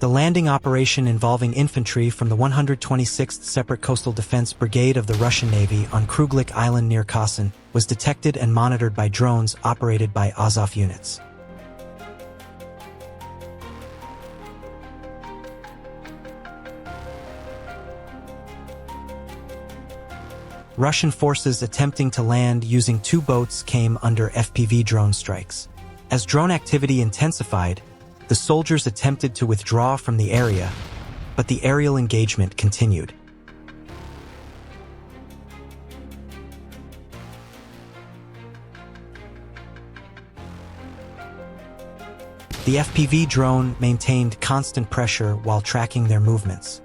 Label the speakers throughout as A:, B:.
A: The landing operation involving infantry from the 126th Separate Coastal Defense Brigade of the Russian Navy on Kruglik Island near Kherson was detected and monitored by drones operated by Azov units. Russian forces attempting to land using 2 boats came under FPV drone strikes. As drone activity intensified, the soldiers attempted to withdraw from the area, but the aerial engagement continued. The FPV drone maintained constant pressure while tracking their movements.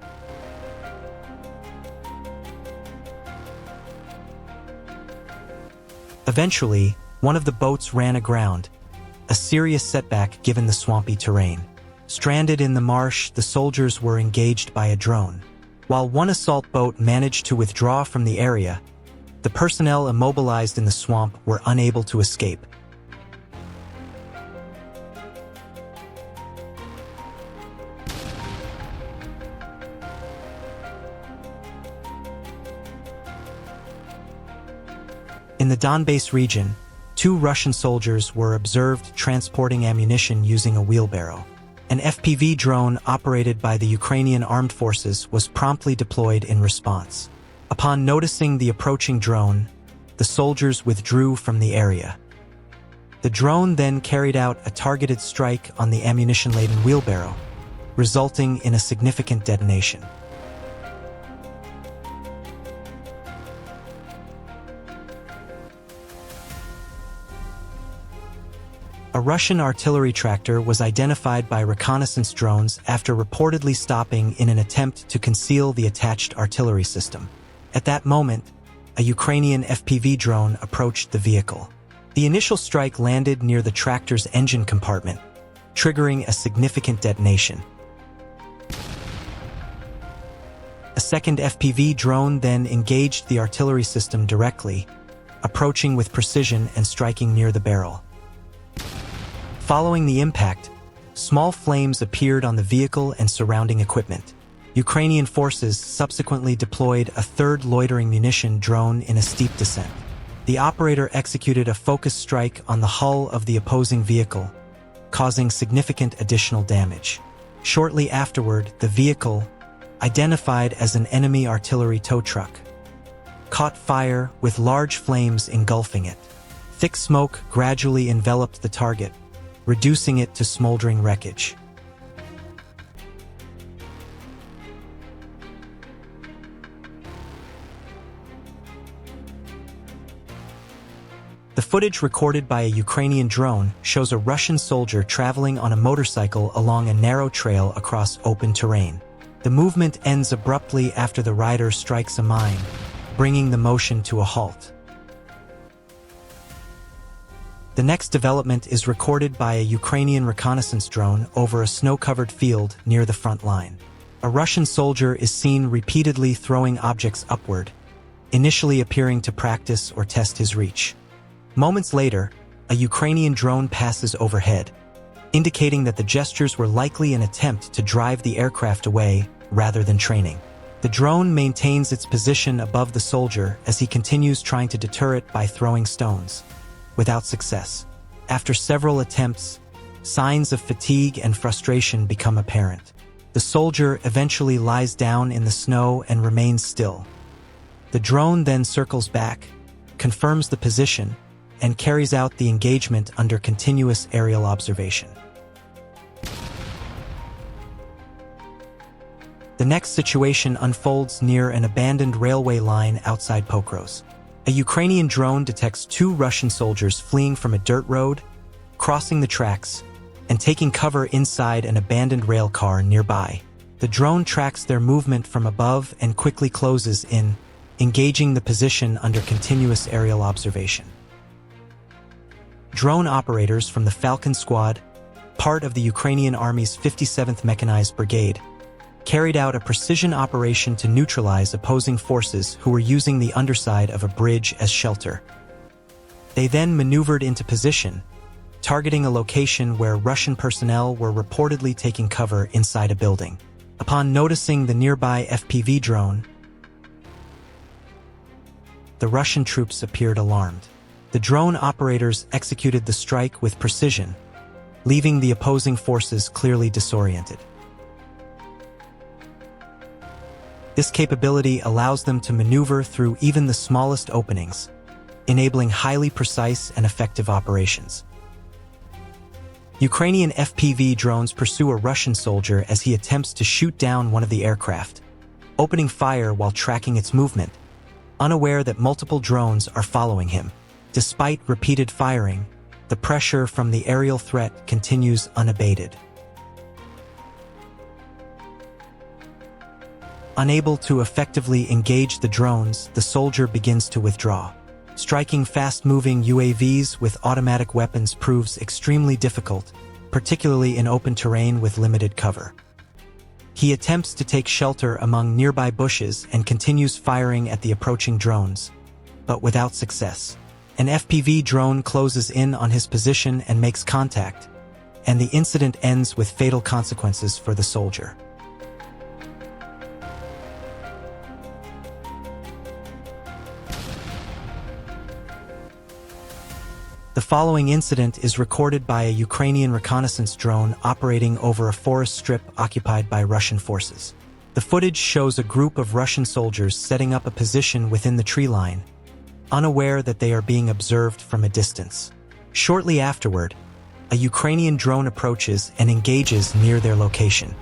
A: Eventually, one of the boats ran aground, a serious setback given the swampy terrain. Stranded in the marsh, the soldiers were engaged by a drone. While one assault boat managed to withdraw from the area, the personnel immobilized in the swamp were unable to escape. In the Donbass region, 2 Russian soldiers were observed transporting ammunition using a wheelbarrow. An FPV drone operated by the Ukrainian armed forces was promptly deployed in response. Upon noticing the approaching drone, the soldiers withdrew from the area. The drone then carried out a targeted strike on the ammunition-laden wheelbarrow, resulting in a significant detonation. A Russian artillery tractor was identified by reconnaissance drones after reportedly stopping in an attempt to conceal the attached artillery system. At that moment, a Ukrainian FPV drone approached the vehicle. The initial strike landed near the tractor's engine compartment, triggering a significant detonation. A second FPV drone then engaged the artillery system directly, approaching with precision and striking near the barrel. Following the impact, small flames appeared on the vehicle and surrounding equipment. Ukrainian forces subsequently deployed a third loitering munition drone in a steep descent. The operator executed a focused strike on the hull of the opposing vehicle, causing significant additional damage. Shortly afterward, the vehicle, identified as an enemy artillery tow truck, caught fire with large flames engulfing it. Thick smoke gradually enveloped the target, reducing it to smoldering wreckage. The footage recorded by a Ukrainian drone shows a Russian soldier traveling on a motorcycle along a narrow trail across open terrain. The movement ends abruptly after the rider strikes a mine, bringing the motion to a halt. The next development is recorded by a Ukrainian reconnaissance drone over a snow-covered field near the front line. A Russian soldier is seen repeatedly throwing objects upward, initially appearing to practice or test his reach. Moments later, a Ukrainian drone passes overhead, indicating that the gestures were likely an attempt to drive the aircraft away rather than training. The drone maintains its position above the soldier as he continues trying to deter it by throwing stones. Without success. After several attempts, signs of fatigue and frustration become apparent. The soldier eventually lies down in the snow and remains still. The drone then circles back, confirms the position, and carries out the engagement under continuous aerial observation. The next situation unfolds near an abandoned railway line outside Pokros. A Ukrainian drone detects 2 Russian soldiers fleeing from a dirt road, crossing the tracks, and taking cover inside an abandoned rail car nearby. The drone tracks their movement from above and quickly closes in, engaging the position under continuous aerial observation. Drone operators from the Falcon Squad, part of the Ukrainian Army's 57th Mechanized Brigade, carried out a precision operation to neutralize opposing forces who were using the underside of a bridge as shelter. They then maneuvered into position, targeting a location where Russian personnel were reportedly taking cover inside a building. Upon noticing the nearby FPV drone, the Russian troops appeared alarmed. The drone operators executed the strike with precision, leaving the opposing forces clearly disoriented. This capability allows them to maneuver through even the smallest openings, enabling highly precise and effective operations. Ukrainian FPV drones pursue a Russian soldier as he attempts to shoot down one of the aircraft, opening fire while tracking its movement, unaware that multiple drones are following him. Despite repeated firing, the pressure from the aerial threat continues unabated. Unable to effectively engage the drones, the soldier begins to withdraw. Striking fast-moving UAVs with automatic weapons proves extremely difficult, particularly in open terrain with limited cover. He attempts to take shelter among nearby bushes and continues firing at the approaching drones, but without success. An FPV drone closes in on his position and makes contact, and the incident ends with fatal consequences for the soldier. The following incident is recorded by a Ukrainian reconnaissance drone operating over a forest strip occupied by Russian forces. The footage shows a group of Russian soldiers setting up a position within the tree line, unaware that they are being observed from a distance. Shortly afterward, a Ukrainian drone approaches and engages near their location.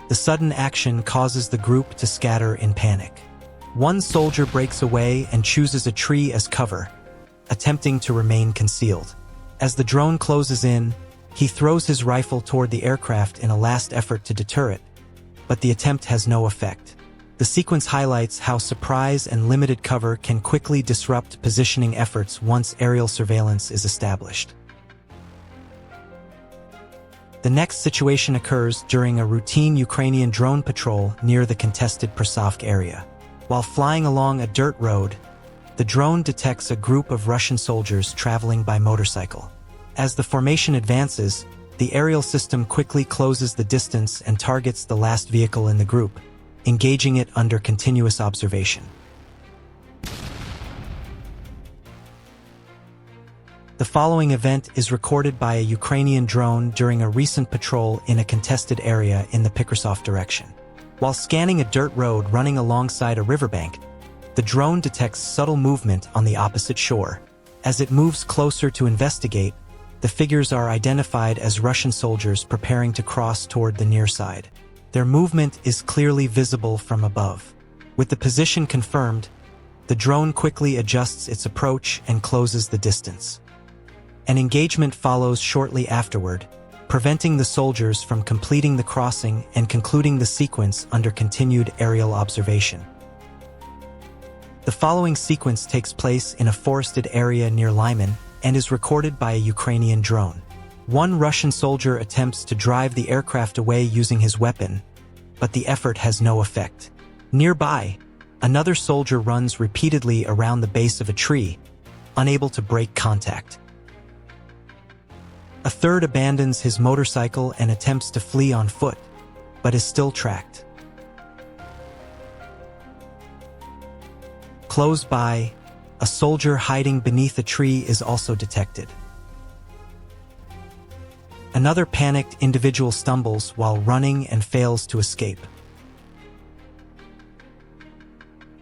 A: The sudden action causes the group to scatter in panic. One soldier breaks away and chooses a tree as cover, attempting to remain concealed. As the drone closes in, he throws his rifle toward the aircraft in a last effort to deter it, but the attempt has no effect. The sequence highlights how surprise and limited cover can quickly disrupt positioning efforts once aerial surveillance is established. The next situation occurs during a routine Ukrainian drone patrol near the contested Prasovsk area. While flying along a dirt road, the drone detects a group of Russian soldiers traveling by motorcycle. As the formation advances, the aerial system quickly closes the distance and targets the last vehicle in the group, engaging it under continuous observation. The following event is recorded by a Ukrainian drone during a recent patrol in a contested area in the Pikrasov direction. While scanning a dirt road running alongside a riverbank, the drone detects subtle movement on the opposite shore. As it moves closer to investigate, the figures are identified as Russian soldiers preparing to cross toward the near side. Their movement is clearly visible from above. With the position confirmed, the drone quickly adjusts its approach and closes the distance. An engagement follows shortly afterward, preventing the soldiers from completing the crossing and concluding the sequence under continued aerial observation. The following sequence takes place in a forested area near Lyman and is recorded by a Ukrainian drone. One Russian soldier attempts to drive the aircraft away using his weapon, but the effort has no effect. Nearby, another soldier runs repeatedly around the base of a tree, unable to break contact. A third abandons his motorcycle and attempts to flee on foot, but is still tracked. Close by, a soldier hiding beneath a tree is also detected. Another panicked individual stumbles while running and fails to escape.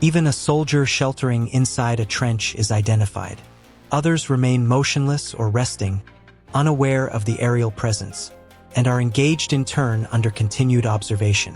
A: Even a soldier sheltering inside a trench is identified. Others remain motionless or resting, unaware of the aerial presence, and are engaged in turn under continued observation.